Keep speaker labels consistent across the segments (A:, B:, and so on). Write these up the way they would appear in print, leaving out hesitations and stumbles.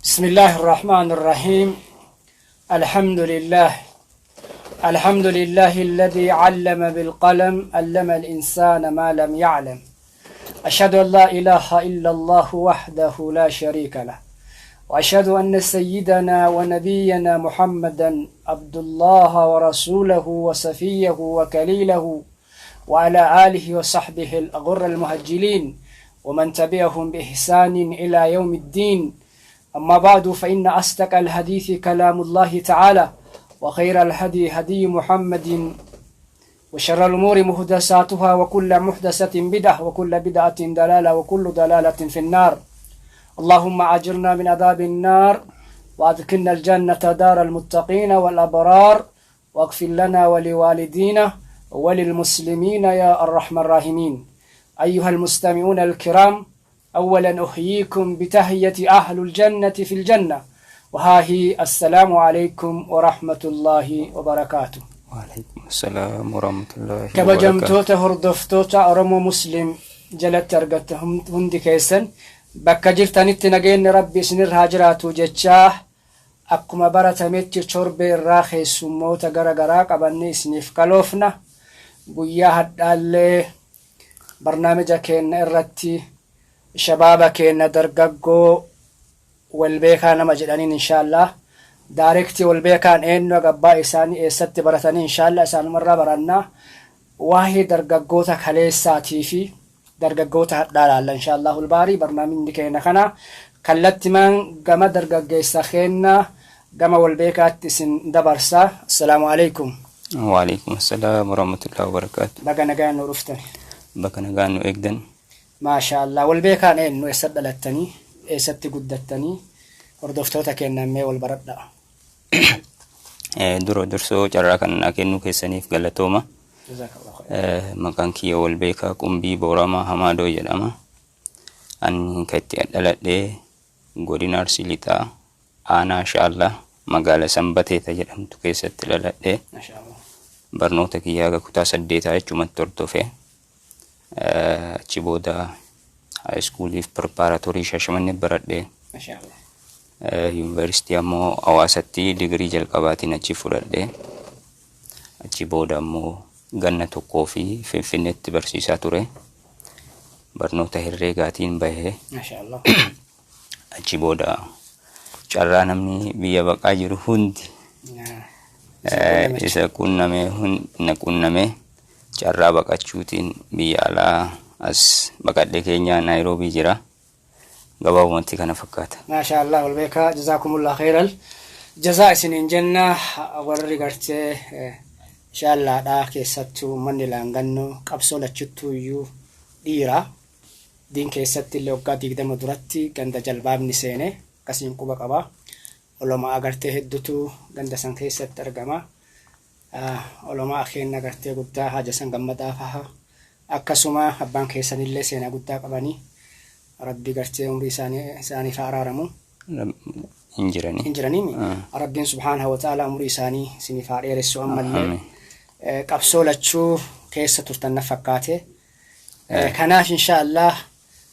A: بسم الله الرحمن الرحيم. الحمد لله. الحمد لله الذي علم بالقلم علم الإنسان ما لم يعلم. أشهد أن لا إله إلا الله وحده لا شريك له، وأشهد أن سيدنا ونبينا محمدا عبد الله ورسوله وصفيه وكليله، وعلى آله وصحبه الغر المهجلين ومن تبعهم بإحسان إلى يوم الدين. أما بعد، فإن أصدق الحديث كلام الله تعالى، وخير الهدي هدي محمد، وشر الأمور محدثاتها، وكل محدثة بدعة، وكل بدعة ضلالة، وكل ضلالة في النار. اللهم أجرنا من عذاب النار، وأدخلنا الجنة دار المتقين والأبرار، واغفر لنا ولوالدينا وللمسلمين يا الرحمن الراحمين. أيها المستمعون الكرام، أولا أحييكم بتحية أهل الجنة في الجنة، وها هي السلام عليكم ورحمة الله وبركاته.
B: وعليكم السلام ورحمة الله وبركاته.
A: كبجمتوتا هردفتوتا أرمو مسلم جلت أرغت هندي كيسن bakka jirtanitti nageenyi rabbi isinirraa jiraatu jechaa akkuma baratametti torbee irraa keessummoota garagaraa qabannee isiniif kaloofna. Guyyaa haddaallee barnaamija keenya irratti shabaaba keenya dargaggoo walbeekaa nama jedhaniin inshaallah daarektii walbeekaan eenyu gabbaa isaanii eessatti baratanii inshaallah isaanumarraa barannaa waa'ee dargaggoota kaleessaatii fi dargaggoota hadhaalaalla inshaallahu albaarii. barnaamijni keenya kana kallattimaan gama dargaggeessa keenya gama walbeekaatti isin dabarsa. Assalaamu alaikum.
B: وعليكم السلام ورحمة الله وبركاته.
A: Baga nagaan nu dhuftani.
B: Baga nagaan nu eegdan.
A: maashaallah. walbeekaan eenyu eessatti dhalattanii eessatti guddattanii hordoftoota keenya mee wal baradhaa.
B: Dursoo carraa kan kennu keessaniif galatooma.
A: Jazakallahu khairan.
B: Maqaan kiyya walbeekaa Qumbii Booramaa Hamaadoo jedhama. Ani kan itti dhaladhee godina Arsii Lixaa aanaa Shaallaa magaalaa Sanbateeta jedhamtu keessatti dhaladhee
A: Maashaallah.
B: barnoota kiyyaa haga kutaa 8 achumatti hordofee achi booda high schooliif preparatorii Shashamannee baradhee
A: Maashaallah.
B: yuunivarsiitii ammoo Hawaasatti digirii jalqabaatiin achi fudhadhee achi booda ammoo ganna tokkoo fi Finfinneetti barsiisaa ture. Barnoota herreegaatiin bahee
A: Maashaallah.
B: achi booda carraa namni biyya baqaa jiru hundi isa qunnamee carraa baqachuutiin biyya alaa as baqadhee keenya Naayiroobii jira. gabaabumatti kana fakkaata.
A: maashaallah. walbeekaa jazaakumullah khairal jazaa isiniin jenna. warri gartee inshaallaadhaa keessattuu manni laangannoo qabsoo lachuttuu iyyuu dhiira diin keessatti illee waggaa 20 duratti ganda jalbaabni seene akkasiin quba qaba. olomaa agartee hedduutu ganda san keessatti argama. olomaa keenya agartee guddaa Haja San Gammadaa faha akkasuma abbaan keessanillee seenaa guddaa qabanii rabbi gartee umrii isaanii fa araaramu injiranii rabbiin subhaanahu wa ta'ala umrii isaanii isinii fa dheeressu ammallee qabsoo lachuu keessa turtan na fakkaate. kanaaf inshaallah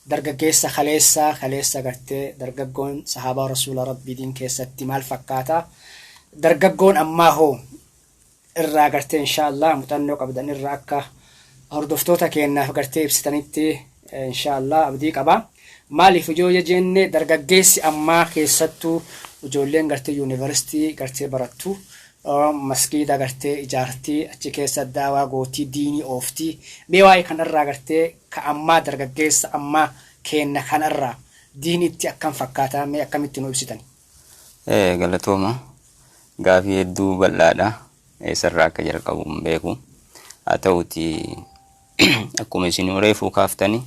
A: dargaggeessa kaleessa gartee dargaggoon sahaabaa rasuula rabbiitiin keessatti maal fakkaata, dargaggoon ammaa hoo irraa gartee inshaallah muuxannoo qabdan irraa akka hordoftoota keenyaaf gartee ibsitanitti inshaallah abdii qaba. maaliif ijoollee jenne dargaggeessi ammaa keessattuu ijoolleen gartee yuunivarsiitii gartee barattu maskiida gartee ijaartii achi keessa daawaa gootii diinii ooftii mee waa'ee kanarraa gartee ka ammaa dargaggeessa ammaa keenya kanarraa diinitti akkam fakkaataa mee akkamitti nu ibsitan.
B: Galatooma gaafii hedduu bal'aadha. Eessarraa akka jalqabu hin beeku. Haa ta'uti akkuma isin reefuu kaaftani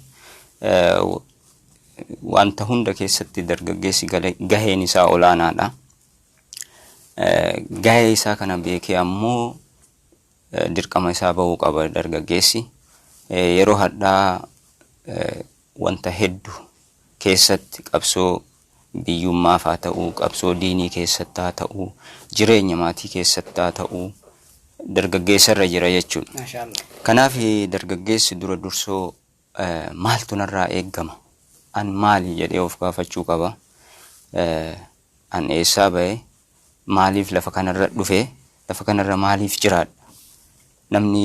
B: wanta hunda keessatti dargaggeessi gaheen isaa olaanaadha. Gahee isaa kana beekee ammoo dirqama isaa bahuu qaba dargaggeessi. Yeroo hadhaa wanta hedduu keessatti qabsoo biyyummaaf haa ta'uu, qabsoo diinii keessatti haa ta'uu, jireenya maatii keessatti haa ta'uu dargaggeessarra jira jechuudha.
A: Maashaallah.
B: Kanaaf dargaggeessi dura dursoo maaltu narraa eeggama? An maali jedhee of gaafachuu qaba. an eessaa bahe maaliif lafa kanarra dhufe lafa kanarra maaliif jiraadha namni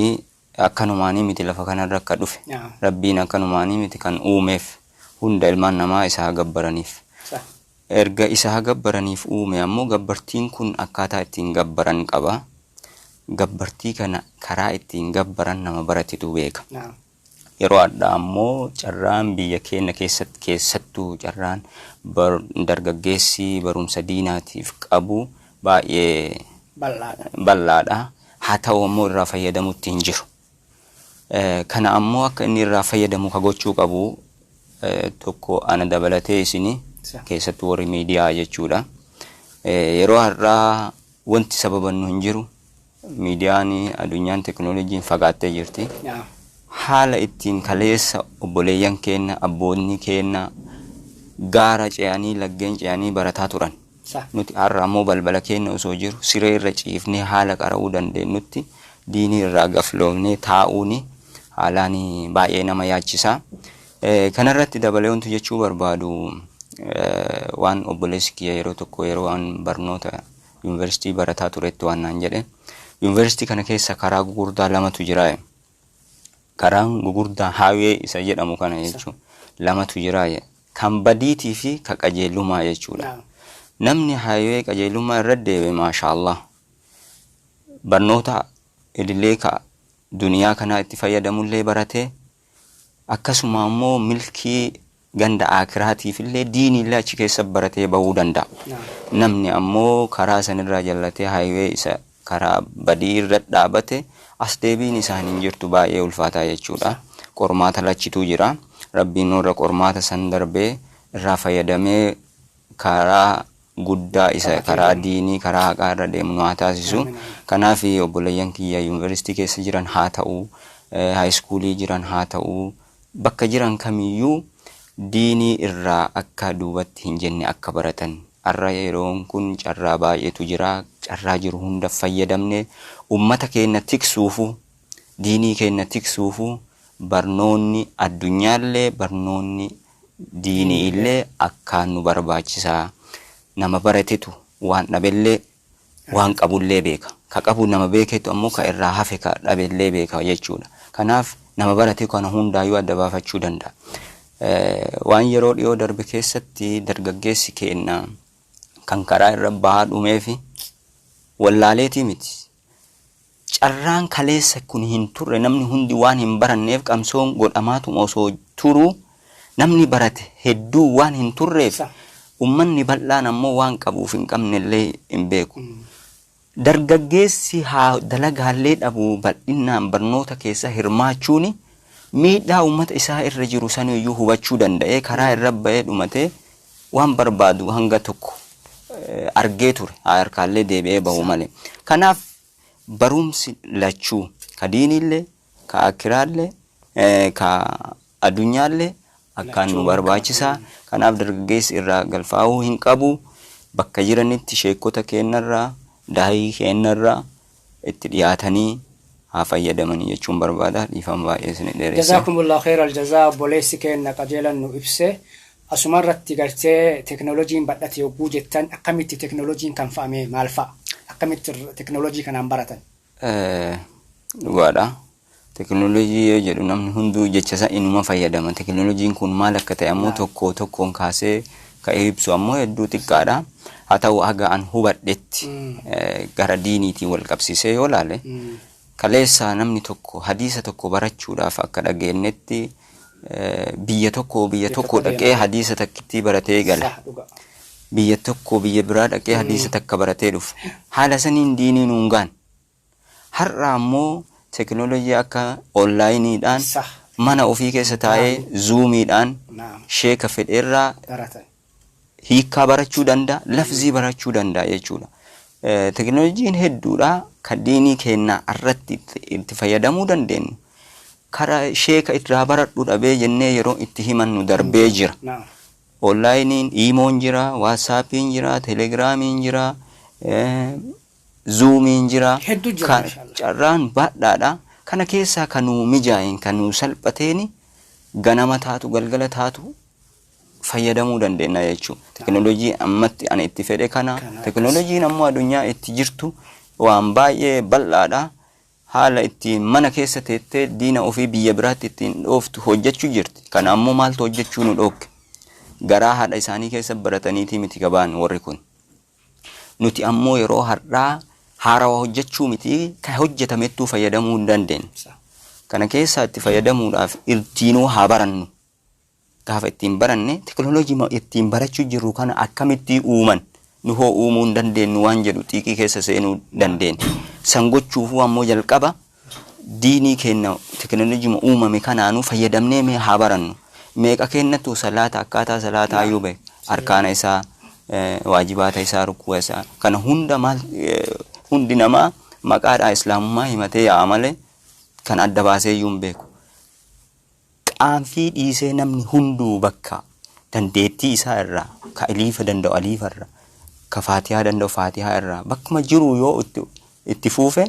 B: akkanumaanii miti lafa kanarra akka dhufe rabbiin akkanumaanii miti kan uumeef hunda ilmaan namaa isaa gabbaraniif erga isaa gabbaraniif uume ammoo gabbartiin kun akkaataa ittiin gabbaran qaba gabbartii kana karaa ittiin gabbaran nama baratetu beeka yeroo adda ammoo carraan biyya keenya keessattuu carraan dargaggeessi barumsa diinaatiif qabu baay'ee bal'aadha haa ta'u ammoo irraa fayyadamutti hin jiru kana ammoo akka inni irraa fayyadamu ka gochuu qabu tokko ana dabalatee isini keessattuu warri miidiyaa jechuudha yeroo har'aa wanti sababannu hin jiru miidiyaan adunyaan teknooloojiin fagaattee jirti haala ittiin kaleessa obboleeyyan keenya abboonni keenya gaara ce'anii laggeen ce'anii barataa turan nuti har'a ammoo balbala keenya osoo jiru siree irra ciifnee haala qara'uu dandeenyutti diinii irraa gafloofnee taa'uuni haalaan baay'ee nama yaachisa kanarratti dabalee wantu jechuu barbaadu waan obboleessi kiyya yeroo tokko yeroo waan barnoota yuunivarsiitii barataa turetti waan naan jedhe yuunivarsiitii kana keessa karaa gugurdaa lamatu jira karaan gugurdaa haawee isa jedhamu kana jechuun lamatu jira kan badiitii fi ka qajeelummaa jechuudha namni haawee qajeelummaa irra deebe maashaallah barnoota idilee ka duniyaa kanaa itti fayyadamullee barate akkasuma ammoo milkii ganda akiraatiif illee diinillee achi keessa baratee bahuu danda'a namni ammoo karaa sanirraa jallatee haawee isa karaa badii irra dhaabate as deebiin isaan hin jirtu baay'ee ulfaataa jechuudha qormaata lachituu jira rabbiin nurra qormaata san darbee irraa fayyadamee karaa guddaa isa karaa diinii karaa haqaa irra deemu nu haa taasisu kanaaf obboleeyyan kiyya yuunivarsiitii keessa jiran haa ta'u haayiskuulii jiran haa ta'u bakka jiran kamiyyuu diinii irraa akka duubatti hin jenne akka baratan har'a yeroon kun carraa baay'eetu jira carraa jiru hunda fayyadamne ummata keenya tiksuufu diinii keenya tiksuufu barnoonni addunyaallee barnoonni diinii illee akkaan nu barbaachisaa nama baratetu waan dhabellee waan qabullee beeka ka qabu nama beeketu ammoo ka irraa hafe ka dhabellee beeka jechuudha kanaaf nama barate kana hundaayyuu adda baafachuu danda'a waan yeroo dhiyoo darbe keessatti dargaggeessi keenya kan karaa irra bahaa dhumeefi wallaaleetii miti carraan kaleessa kun hin turre namni hundi waan hin baranneef qabsoon godhamaatu osoo turu namni barate hedduu waan hin turreef ummanni bal'aan ammoo waan qabuuf hin qabnellee hin beeku dargaggeessi haa dalagaallee dhabu bal'inaan barnoota keessa hirmaachuuni miidhaa ummata isaa irra jiru saniyyuu hubachuu danda'ee karaa irra ba'ee dhumatee waan barbaadu hanga tokko argee ture harkaallee deebi'ee bahu malee kanaaf barumsi lachuu ka diinillee ka akiraallee ka addunyaallee akkaan nu barbaachisaa kanaaf dargaggeessi irraa galfaa'uu hin qabu bakka jiranitti sheekota keenyarraa daa'ii keenyarraa itti dhiyaatanii haa fayyadamanii jechuun barbaada dhiifama baay'ee isin dheeressa.
A: Jazakumullahu khairal jazaa obboleessi keenya qajeelan nu ibse asumarratti gartee teknooloojiin badhate yogguu jettan akkamitti teknooloojiin kan fa'ame maal fa'a akkamitti teknooloojii kanaan baratan?
B: Dhugaadha. Teknooloojii yoo jedhu namni hunduu jecha isaa inuma fayyadama. Teknooloojiin kun maal akka ta'e ammoo tokko tokkoon kaasee ka'ee ibsu ammoo hedduu xiqqaadha. Haa ta'u haga an hubadhetti gara diiniitiin wal qabsiisee yoo laale kaleessa namni tokko hadiisa tokko barachuudhaaf akka dhageenyetti biyya tokko dhaqee hadiisa takkitti baratee gala. Biyya tokko biyya biraa dhaqee hadiisa takka baratee dhufu. Haala saniin diiniin hungaan. Har'a ammoo teknooloojii akka onlaayiniidhaan mana ofii keessa taa'ee zuumiidhaan sheeka fedheerraa hiikaa barachuu danda'a, lafzii barachuu danda'a jechuudha. Teknooloojiin hedduudha kan diinii keenya irratti itti fayyadamuu dandeenyu. Karaa sheeka irraa baradhu dhabee jennee yeroo itti himannu darbee jira. Onlaayiniin iimoon jira, waatsaappiin jira, telegiraamiin jira, zuumiin jira. Carraan baadhaadha. Kana keessaa kanuu mijaa'in kanuu salphateeni ganama taatu galgala taatu fayyadamuu dandeenya jechuudha. Teknooloojii ammatti ani itti fedhe kana teknooloojiin ammoo addunyaa itti jirtu waan baay'ee bal'aadha. Haala ittiin mana keessa teettee diina ofii biyya biraatti ittiin dhooftu hojjechuu jirti. Kana ammoo maaltu hojjechuu nu dhookke? Garaa haadha isaanii keessa barataniitii miti gabaan warri kun. Nuti ammoo yeroo har'aa haarawaa hojjechuu miti kan hojjetamettuu fayyadamuu hin dandeenye. Kana keessaa itti fayyadamuudhaaf ittiinuu haa barannu. Gaafa ittiin baranne teknooloojii ittiin barachuu jirru kana akkamitti uuman nu hoo uumuu hin dandeenyu waan jedhu xiiqii keessa seenuu dandeenya. San gochuufuu ammoo jalqaba diinii keenya teknooloojii uumame kanaanuu fayyadamnee mee haa barannu. Meeqa kennatu salaata akkaataa salaataa yoo beek arkaana isaa waajibaata isaa rukkuu isaa kana hunda maal hundi namaa maqaadhaa islaamummaa himatee yaa'a malee kan adda baasee iyyuu hin beeku. Qaanfii dhiisee namni hunduu bakka dandeettii isaa irraa ka aliifa danda'u aliifa irraa ka faatihaa danda'u faatihaa irraa bakkuma jiru yoo itti fuufe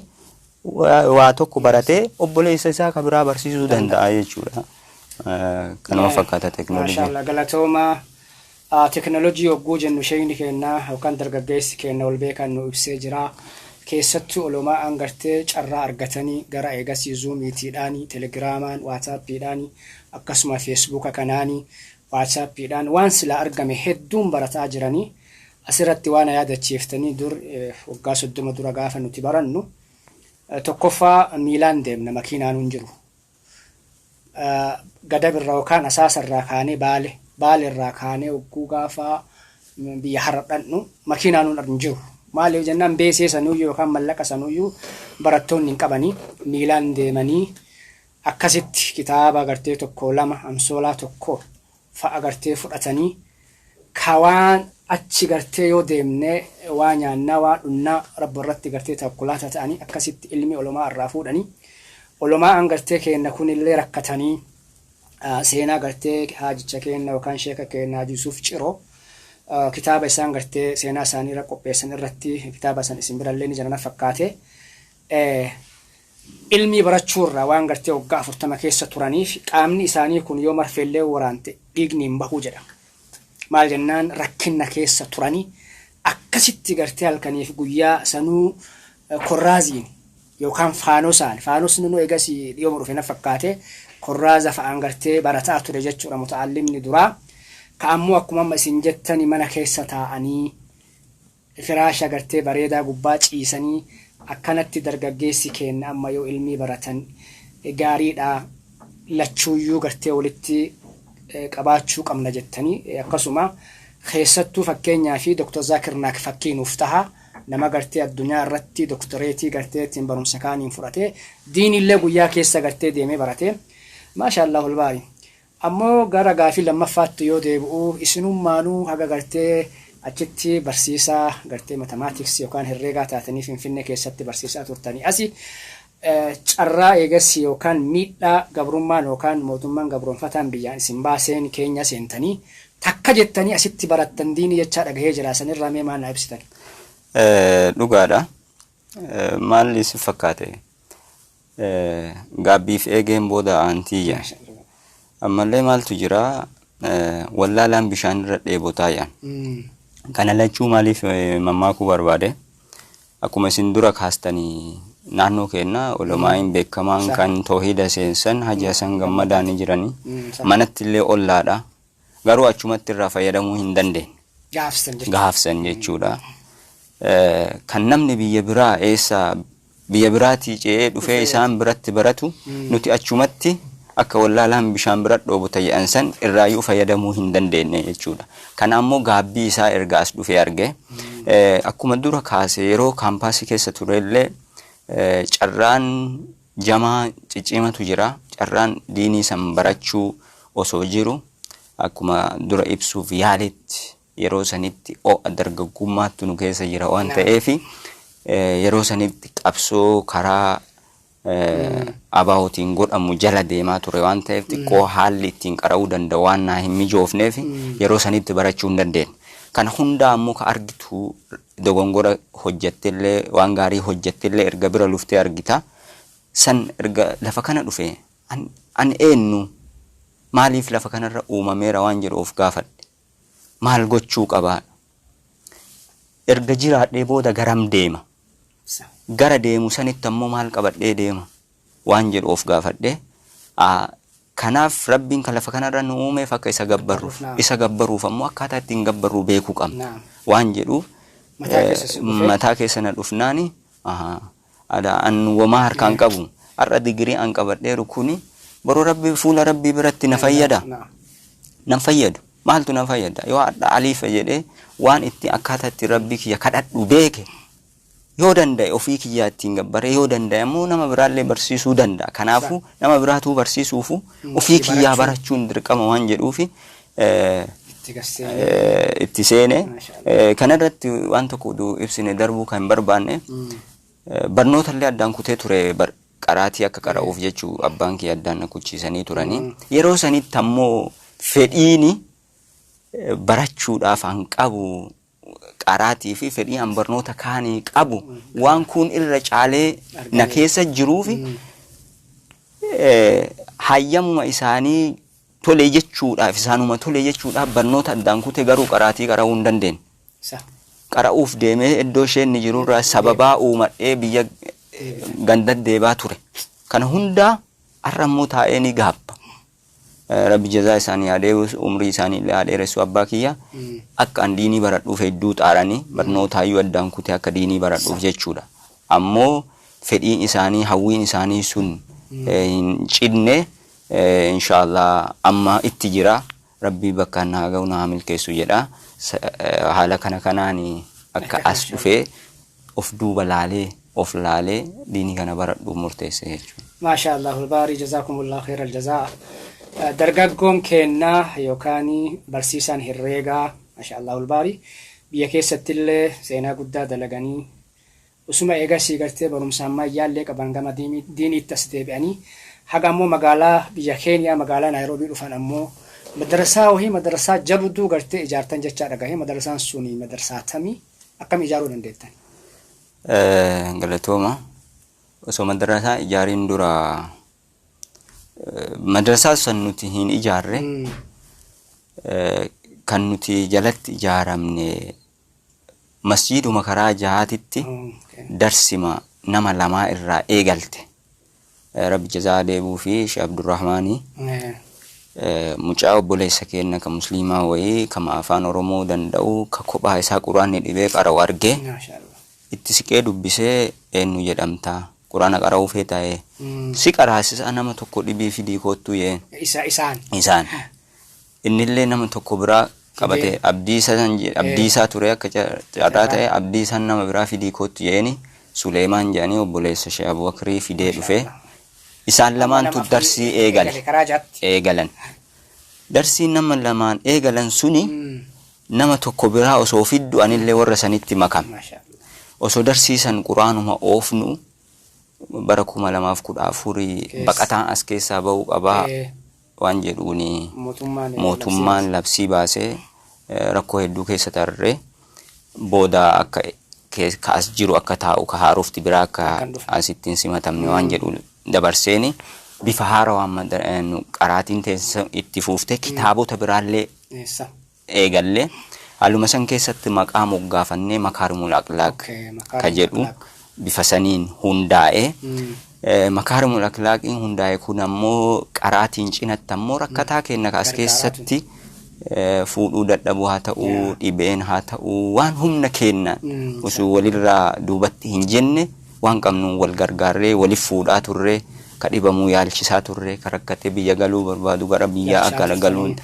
B: waa tokko baratee obboleessa isaa ka biraa barsiisuu danda'a jechuudha. Kanuma fakkaata teknooloojii.
A: Maashaallah galatooma teknooloojii hogguu jennu shayni kennaa yookaan dargaggeessi kenna ol beekan nu ibsee jira. Keessattuu olumaa angartee carraa argatanii gara eegasii zuumiitiidhaanii telegiraamaan waatsaappiidhaanii akkasuma feesbuuka kanaanii waatsaappiidhaan waan sila argame hedduun barataa jiranii asirratti waan yaadachiiftanii dur waggaa 30 dura gaafa nuti barannu tokkoffaa miilaan deemna makiinaan hin jiru. Gadabirraa yookaan asaasarraa kaanee baalirraa kaanee hogguu gaafa biyya har'adhannu makiinaan hin jiru. Maaliif jennaan beesee sanuyyuu yookaan mallaqa sanuyyuu barattoonni hin qabanii miilaan deemanii akkasitti kitaaba agartee tokko lama amsoolaa tokko fa'a agartee fudhatanii kawaan achi gartee yoo deemnee waa nyaannaa waa dhunnaa rabbi irratti gartee takkulaata ta'anii akkasitti ilmi olumaa irraa fuudhanii olumaa angartee kenna kunillee rakkatanii seenaa gartee haajicha kenna yookaan sheeka kenna Yuusuf Ciroo kitaaba isaan gartee seenaa isaanii irra qopheessan irratti kitaaba san isin birallee ni jirana fakkaate ilmi barachuurraa waan gartee waggaa 40 keessa turaniif qaamni isaanii kun yoo marfeellee waraante dhiigni hin bahu jedha. Maal jennaan rakkinna keessa turanii akkasitti gartee halkaniif guyyaa sanuu korraaziin yookaan faanosni nu eegas dhiyoo dhufe na fakkaate korraaza fa'aan gartee barataa ture jechuudha mutaallimni duraa. Ka'ammoo akkuma isin jettani mana keessa taa'anii firaasha gartee bareedaa gubbaa ciisanii akkanatti dargaggeessi kenna amma yoo ilmii baratan gaariidha lachuuyyuu gartee walitti qabaachuu qabna jettanii akkasuma keessattuu fakkeenyaa fi Dr. Zaakir Naik fakkiinuuf taha nama gartee addunyaa irratti doktoreetii gartee ittiin barumsa kaaniin fudhatee diinillee guyyaa keessa gartee deemee barate maashaallah ulbaari. Ammoo gara gaafii lammaffaatti yoo deebi'u isinummaanuu haga gartee achitti barsiisaa gartee mathematics yookaan herreegaa taatanii Finfinnee keessatti barsiisaa turtanii asi carraa eegasii yookaan miidhaa gabrummaan yookaan mootummaan gabroonfataan biyyaan isin baaseen keenya seentanii takka jettanii asitti barattan diinii jechaa dhagahee jira sanirraa mee maal na ibsitan?
B: Dhugaadha. Maalli si fakkaate? Gaabbiif eegeen booda aantiyya. Ammallee maaltu jira wallaalaan bishaan irra dheebotaa yaan. Kana lachuu maaliif mammaakuu barbaade? Akkuma isin dura kaastanii naannoo keenya olumaan beekamaan kan toohida seensan Haji Hasan Gammadaa ni jiranii manatti illee ollaadha. Garuu achumatti irraa fayyadamuu hin dandeenye. Gaafsan jechuudha. Kan namni biyya biraa eessa biyya biraatii ce'ee dhufee isaan biratti baratu nuti achumatti akka wallaalaan bishaan bira dhoobota jedhan san irraayyuu fayyadamuu hin dandeenye jechuudha. Kana ammoo gaabbii isaa erga as dhufee arge akkuma dura kaase yeroo kaampaasii keessa turellee carraan jamaa ciccimatu jira. Carraan diinii san barachuu osoo jiru akkuma dura ibsuuf yaaletti yeroo sanitti dargaggummaattu nu keessa jira waan ta'eef yeroo sanitti qabsoo karaa abaawotiin godhamu jala deemaa ture waan ta'eef xiqqoo haalli ittiin qara'uu danda'u waan naa hin mijoofneef yeroo sanitti barachuu hin dandeenye. Kana hunda ammoo ka argitu dogongora hojjettillee waan gaarii hojjettillee erga bira luftee argita. San erga lafa kana dhufe an eenyu maaliif lafa kanarra uumameera waan jedhu of gaafadhe. maal gochuu qaba erga jiraadhee booda garam deema gara deemu sanitti ammoo maal qabadhee deema waan jedhu of gaafadhee kanaaf rabbiin kan lafa kanarra nu uumeef akka isa gabbaruuf ammoo akkaataa ittiin gabbaruu beekuu qabna waan jedhuuf mataa keessa na dhufnaani an wamaa harkaan qabu har'a digirii an qabadheeru kuni boroo rabbi fuula rabbii biratti na fayyada nan fayyadu maaltu na fayyada yoo adda aliifa jedhee waan itti akkaataa itti rabbii kiyya kadhadhu beeke yoo danda'e ofii kiyyaa ittiin gabbare yoo danda'e ammoo nama biraallee barsiisuu danda'a kanaafu nama biraatuu barsiisuufu ofii kiyyaa barachuun dirqama waan jedhuufi itti seene kanarratti waan tokko ibsine darbuu kan barbaanne barnootaallee addaan kutee ture qaraatii akka qara'uuf jechuu abbaan kiyya addaan na kuchiisanii turanii yeroo sanitti ammoo fedhiini barachuudhaaf an qabu qaraatii fi fedhii an barnoota kaanii qabu waan kun irra caalee na keessa jiruufi hayyamuma isaanii tole jechuudhaaf isaanuma tole jechuudhaaf barnoota addaan kutee garuu qaraatii qara'uu hin dandeenye. Qara'uuf deemee iddoo isheen ni jirurraa sababaa uumadhee biyya gandatti deebaa ture. Kana hundaa har'ammoo taa'ee ni gaabba. Rabbi jazaa isaanii yaadee umrii isaanii illee dheeressu abbaa kiyya akka an diinii baradhuuf hedduu xaaranii barnootaayyuu addaan kutee akka diinii baradhuuf jechuudha. Ammoo fedhiin isaanii hawwiin isaanii sun hin cinne inshallah amma itti jira rabbi bakka naa ga'u naa milkeessu jedha. Haala kana kanaani akka as dhufee of duuba laalee of laalee diinii kana baradhuuf murteesse jechuudha.
A: Maasha Allah baari jazakumullahu khairal jazaa. Dargaggoon kennaa yookaan barsiisaan herreegaa maasha Allah baari biyya keessatti illee seenaa guddaa dalaganii usuma eegasii gartee barumsa ammaa iyyaallee qaban gama diiniitti as deebi'anii haga ammoo magaalaa biyya Keeniyaa magaalaa Naayiroobii dhufan ammoo madrasaa wahii madrasaa jabduu gartee ijaartan jechaa dhagahee madrasaan suni madrasaa tamii akkam ijaaruu dandeettan?
B: Galatooma osoo madrasaa ijaariin dura madrasaa san nuti hin ijaarre kan nuti jalatti ijaaramne masjiduma karaa jahaatitti darsima nama lamaa irraa eegalte. Rabbi jazaa deebuu fi Sheekh Abdurrahmaanii mucaa obboleessa keenya kan musliimaa wayii kama afaan Oromoo danda'u ka kophaa isaa quraanni dhibee qara'u argee itti siqee dubbisee eenyu jedhamta quraana qara'uu feetaa'ee si qaraasisa nama tokko dhibii fidii koottu yeen isaan innillee nama tokko biraa qabate abdiisaa ture akka carraa ta'e abdiisaan nama biraa fidii koottu yeeni Suleemaan jedhanii obboleessa Sheekh Abubakrii fidee dhufee isaan lamaantu darsii eegalan. Darsii nama lamaan eegalan suni nama tokko biraa osoo fiddu anillee warra sanitti makame. Osoo darsiisan quraanuma oofnu bara 2014 baqataan as keessaa ba'uu qabaa waan jedhuuni mootummaan labsii baasee rakkoo hedduu keessa tarree booda akka as jiru akka taa'u ka haarufti biraa akka asittiin simatamne waan jedhu dabarseeni bifa haarawaan qaraatiin teessa itti fuuftee kitaabota biraallee eegalle haaluma san keessatti maqaa moggaafannee makaarimul akhlaaq ka jedhu bifa saniin hundaa'e makaarimul akhlaaqiin hundaa'e kun ammoo qaraatiin cinatti ammoo rakkataa kenna as keessatti fuudhuu dadhabuu haa ta'uu dhibeen haa ta'uu waan humna kenna osoo walirraa duubatti hin jenne waan qabnu wal gargaarree walif fuudhaa turre ka dhibamuu yaalchisaa turre ka rakkatee biyya galuu barbaadu gara biyya akka galuun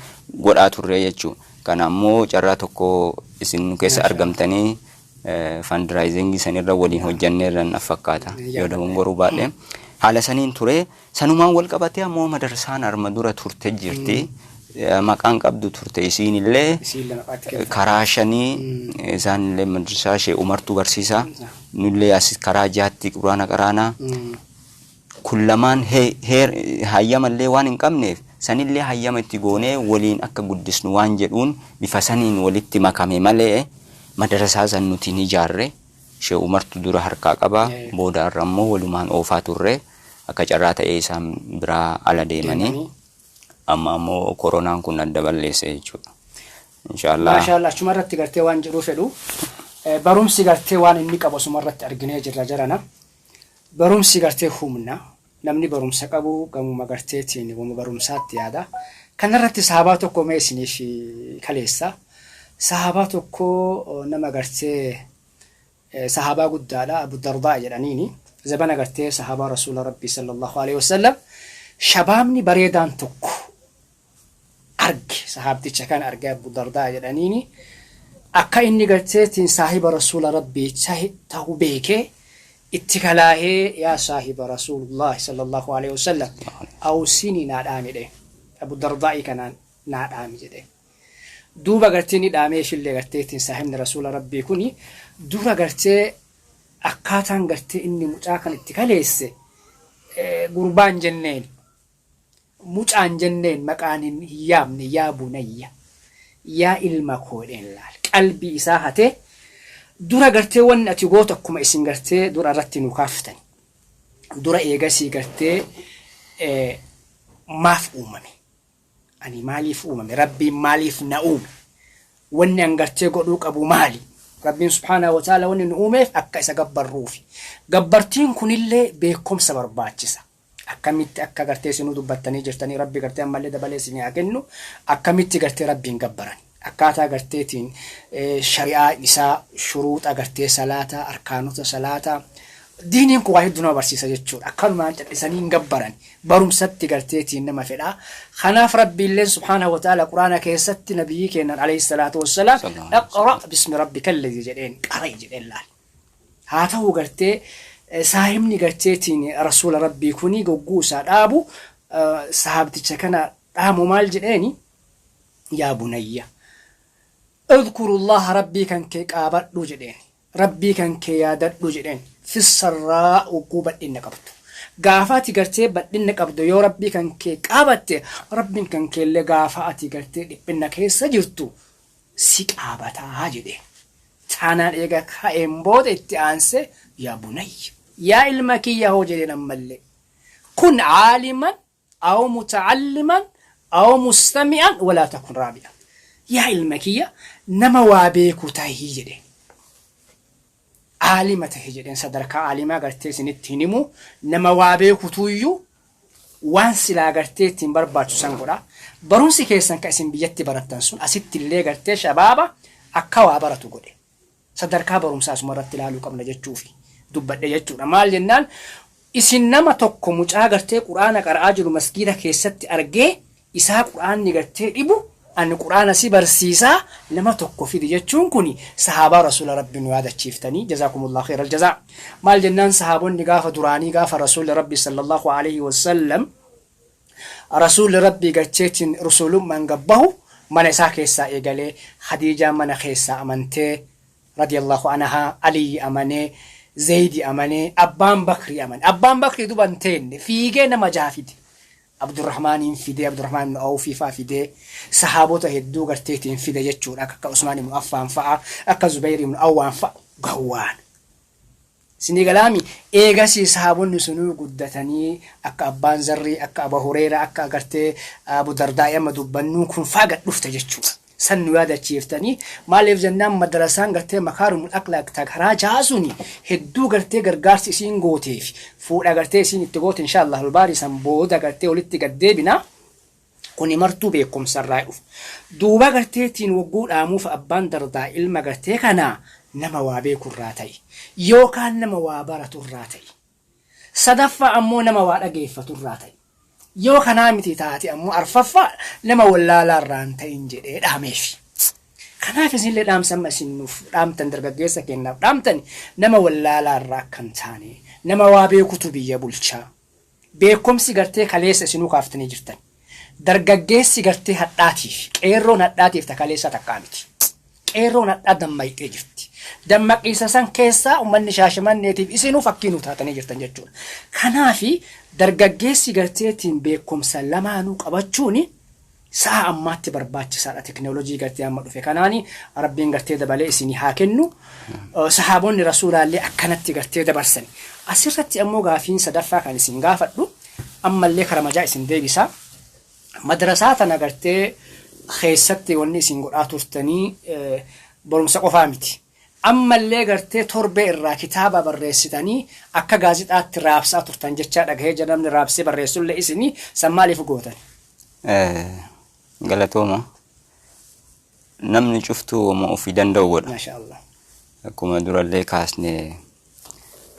B: godhaa turre jechuudha. Kana ammoo carraa tokko isin keessa argamtanii fundraising sanirra waliin hojjanneerra na fakkaata yoo dogongoruu baadhee haala saniin ture sanumaan wal qabatee ammoo madarsaan arma dura turte jirti. Maqaan qabdu turte isiin illee karaa shanii isaan illee madrasaa Sheekh Umartuu barsiisaa nullee as karaa jaatti quraana qaraanaa kullamaan hayyama illee waan hin qabneef sanillee hayyama itti goonee waliin akka guddisnu waan jedhuun bifa saniin walitti makame malee madrasaa san nuti ni ijaarre Sheekh Umartuu dura harkaa qaba booda ammoo walumaan oofaa turre akka carraa ta'ee isaan biraa ala deemanii amma ammoo koronaan kun adda balleesse jechuudha. Inshaallah.
A: Maashaallah chumarratti gartee waan jiru fedhu barumsi gartee waan inni qabu sumarratti arginee jirra jarana. Barumsi gartee humna namni barumsa qabu gamuma garteetiin gama barumsaatti yaada. Kanarratti sahabaa tokko mee isiniif kaleessa. Sahabaa tokko nama gartee sahabaa guddaadha Abu Dardaa jedhaniini. Zabana gartee sahabaa Rasuula Rabbii sallallahu alaihi wasallam shabaabni bareedaan tokko arge sahabticha kan arge Abu Dardaa jedhaniini. Akka inni garteetiin saahiba Rasuula Rabbii ta'uu beekee itti kalaahee yaa saahiba Rasuulullah sallallahu alaihi wasallam awsini naadhaami jedhe. Abu Dardaa kanaan naadhaami jedhe. Duuba gartee ni dhaamee shillee garteetiin saahibni Rasuula Rabbii kuni dura gartee akkaataan gartee inni mucaa kan itti kaleesse gurbaan jenneen mucaan jenneen maqaan hin yaamne yaa bunayya yaa ilma koodheen laal qalbii isaa hatee dura gartee wanni ati gootu akkuma isin gartee dura irratti nu kaaftani dura eegasii gartee maaf uumame ani maaliif uumame rabbiin maaliif na uume wanni an gartee godhuu qabu maali rabbiin subhaanahu wa ta'ala wanni nu uumeef akka isa gabbarruufi gabbartiin kunillee beekumsa barbaachisa akkamitti akka gartee isinuu dubbattanii jirtanii rabbi gartee ammallee dabalee isinii haa kennu akkamitti gartee rabbiin gabbaran akkaataa garteetiin shari'aa isaa shuruuxa gartee salaataa arkaanota salaataa diiniin kun waa hedduu nama barsiisa jechuudha akkanumaan callisanii hin gabbaran barumsatti garteetiin nama fedha kanaaf rabbiilleen subhaanahu wa ta'ala quraana keessatti nabiyyi keennan alayhi salaatu wassalaam iqra bismi rabbika alladhi jedheen qara'i jedheen laal haa ta'uu gartee saahibni garteetiin rasuula rabbii kuni gogguu isaa dhaabu sahabticha kana dhaamu maal jedheeni yaa bunayya اذكروا الله ربي كان كي قابدو جدين ربي كان كي ياددو جدين في السراء وقوبة إنك قافاتي قرتي بدين قبضو يو ربي كان كي قابت ربي كان كي اللي قافاتي قرتي إنك هي سجرتو سيك قابتا هاجدين تانا إيقا كاين بود اتعانسي يا بني يا علمكي يا هو جدين أمالي كن عالما أو متعلما أو مستمعا ولا تكن رابعا يا علمكي نما وابيكو تاهي جدين عالمة هجدين صدرك عالمة قرتي سنتينمو نما وابيكو تويو وانسلا قرتي تنبر باتو سنقرا برونسي كيسان كاسم بيتي براتنسون أسيت اللي قرتي شبابا أكوا براتو قولي صدرك برونساس مرات لالو قبل جتشوفي دبت جتشونا مال جنان إسن نما توكو مجا قرتي قرآن قرآجل مسجدة كيست أرقي إسا قرآن نقرتي إبو أن القرآن سيبر سيسا لما توقف في ديجتون كوني صحابة رسول ربي نوادة تشيفتني جزاكم الله خير الجزاء مال جنان صحابون نقاف دراني قاف رسول ربي صلى الله عليه وسلم رسول ربي قتشيتين رسول من قبه من إساك إسا إيقالي خديجة من خيسا أمنتي رضي الله عنها علي أمني زيد أمني أبان بكري أمني أبان بكري دوبانتين فيجينا مجافد عبد الرحمن فيدي عبد الرحمن أو فيفا فيدي صحابته هدو قرتيتين فيدي يجور أكا عثمان من أفان فا أكا زبير من أوان فا قوان سني قلامي إيغاسي صحابون نسنو قدتني أكا أبان زري أكا أبا هريرة أكا قرتي أبو درداء يمدو بنو كن فاقت نفت يجور سنو هذا تشيفتني ما ليف جنان مدرسان قرتي مكارم الأقلاق تاكرا جاسوني هدو قرتي قرقارس إسين قوتيف فوق قرتي إسين اتقوت إن شاء الله الباري سنبودا قرتي ولتي قديبنا كوني مرتو بيكم سرايوف دوبا قرتي تين وقود آموف أبان درداء إلما قرتي كنا نما وابيكو الراتي يوكان نما وابرة الراتي صدفة أمو نما وارقيفة الراتي yoo kanaa miti taate ammoo arfaffaa nama wallaalaa irraan ta'in jedhee dhaameefi. Kanaaf isinillee dhaamsan isinnuuf dhaamtan dargaggeessa kennaaf dhaamtan nama wallaalaa irraa akkan taane nama waa beekutu biyya bulchaa. Beekumsi gartee kaleessa isinuu kaaftanii jirtan. Dargaggeessi gartee hadhaatiif qeerroon hadhaatiif ta kaleessa takkaa miti. Qeerroon hadhaa dammaqxee jirti. Dammaqiisa san keessaa uummanni Shaashamanneetiif isinuu fakkiinuu taatanii jirtan jechuudha. Kanaafi dargaggeessi garteetiin beekumsa lamaanuu qabachuun sa'a ammaatti barbaachisaadha teknooloojii gartee amma dhufe kanaani rabbiin gartee dabalee isinii haa kennu sahaabonni rasuulaallee akkanatti gartee dabarsan asirratti ammoo gaafiin sadaffaa kan isin gaafadhu ammallee karamajaa isin deebisa madrasaa tana gartee keessatti wanni isin godhaa turtanii barumsa qofaa miti. Ammallee gartee torbee irraa kitaaba barreessitanii akka gaazexaatti raabsaa turtan jechaa dhagahee jira namni raabsee barreessullee isinii san maaliif gootan?
B: Galatooma. Namni cuftuu ofii danda'u godha.
A: Maashaallah.
B: Akkuma durallee kaasne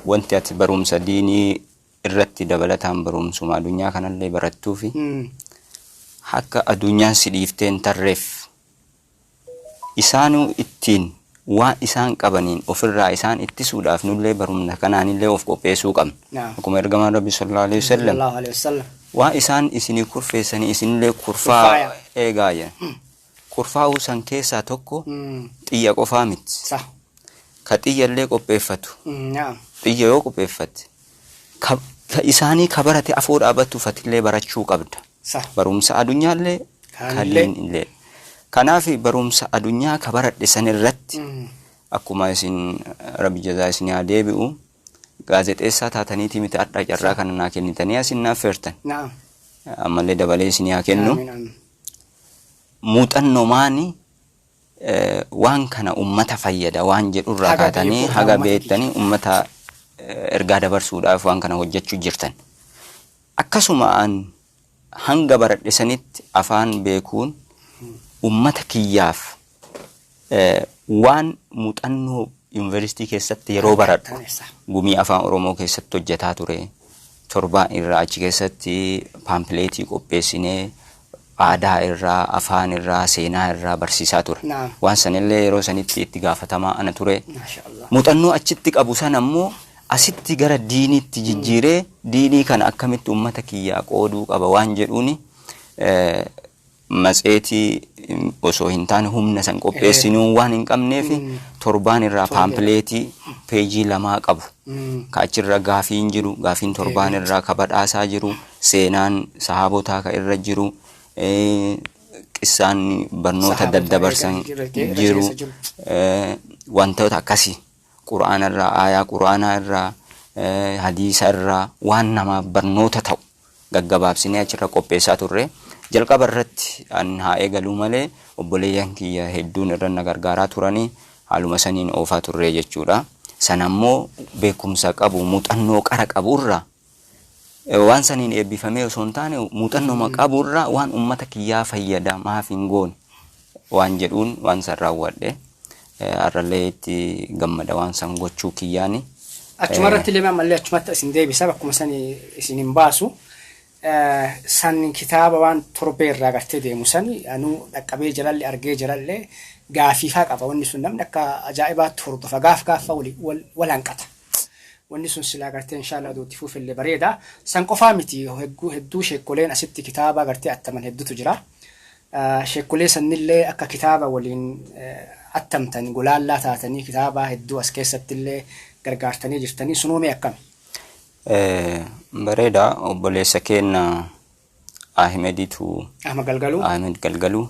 B: wanti ati barumsa diinii irratti dabalataan barumsuma addunyaa kanallee barattuu fi akka addunyaan si dhiifteen tarreef isaanuu ittiin waan isaan qabaniin ofirraa isaan ittisuudhaaf nullee barumsa kanaanillee of qopheessuu qabna. Akkuma ergamaan Rabbi sallallahu alaihi wasallam waan isaan isinii kurfeessanii isinillee kurfaa eegaa kurfaa'uu san keessaa tokko xiyya qofaa miti. Ka xiyyallee qopheeffatu. Xiyya yoo qopheeffatte ka isaanii ka barate afoo dhaabattuuf atillee barachuu qabda. Barumsa addunyaallee kaliinillee. Kanaaf barumsa addunyaa ka baradhe san irratti akkuma isin Rabbi jazaa isin haa deebi'u gaazexeessaa taataniiti miti adda carraa kana naa kennitanii asin naaf feertan. Ammallee dabalee isin haa kennu. Muuxannoo maani waan kana ummata fayyada waan jedhurraa kaatanii haga beektanii ummata ergaa dabarsuudhaaf waan kana hojjechuu jirtan. Akkasuma hanga baradhe sanitti afaan beekuun ummata kiyyaaf waan muuxannoo yuunivarsiitii keessatti yeroo baradhu gumii afaan Oromoo keessatti hojjetaa ture. Torbaan irraa achi keessatti paampileetii qopheessinee aadaa irraa, afaan irraa, seenaa irraa barsiisaa ture. Waan sanillee yeroo sanitti itti gaafatamaa ana ture. Muuxannoo achitti qabu san ammoo asitti gara diiniitti jijjiiree diinii kana akkamitti ummata kiyyaa qooduu qaba waan jedhuuni matseetii osoo hin taane humna san qopheessinuu waan hin qabneef torbaan irraa paampileetii peejii 2 qabu. Ka achirra gaafiin jiru, gaafiin torbaan irraa ka badhaasaa jiru, seenaan sahaabotaa ka irra jiru, qissaan barnoota daddabarsan jiru, wantoota akkasii Qur'aana irraa, aayaa Qur'aanaa irraa, hadiisa irraa waan nama barnoota ta'u gaggabaabsinee achirra qopheessaa turre. Jalqaba irratti haa eegaluu malee obboleeyyan kiyya hedduun irra na gargaaraa turanii haaluma saniin oofaa turre jechuudha. San ammoo beekumsa qabu muuxannoo qara qaburraa waan saniin eebbifamee osoo hin taane muuxannoo qaburraa waan ummata kiyyaa fayyada maaf hin goone waan jedhuun waan san raawwadhe har'allee itti gammada waan san gochuu kiyyaani.
A: Achuma irratti illee ammallee achumatti isin deebisa bakkuma sanii isin hin baasu. San kitaaba waan torbee irraa gartee deemu sani anuu dhaqqabee jiralle argee jiralle gaafiifaa qaba wanni sun namni akka ajaa'ibaatti hordofa gaafa wal hanqata wanni sun silaa gartee inshallah aduutti fuufillee bareeda san qofaa miti hedduu sheekoleen asitti kitaaba gartee attaman hedduutu jira sheekolee sanillee akka kitaaba waliin attamtan gulaallaa taatanii kitaaba hedduu as keessattillee gargaartanii jirtanii sunuumee akkami?
B: Bareeda obboleessa keenya Ahmed Galgaluu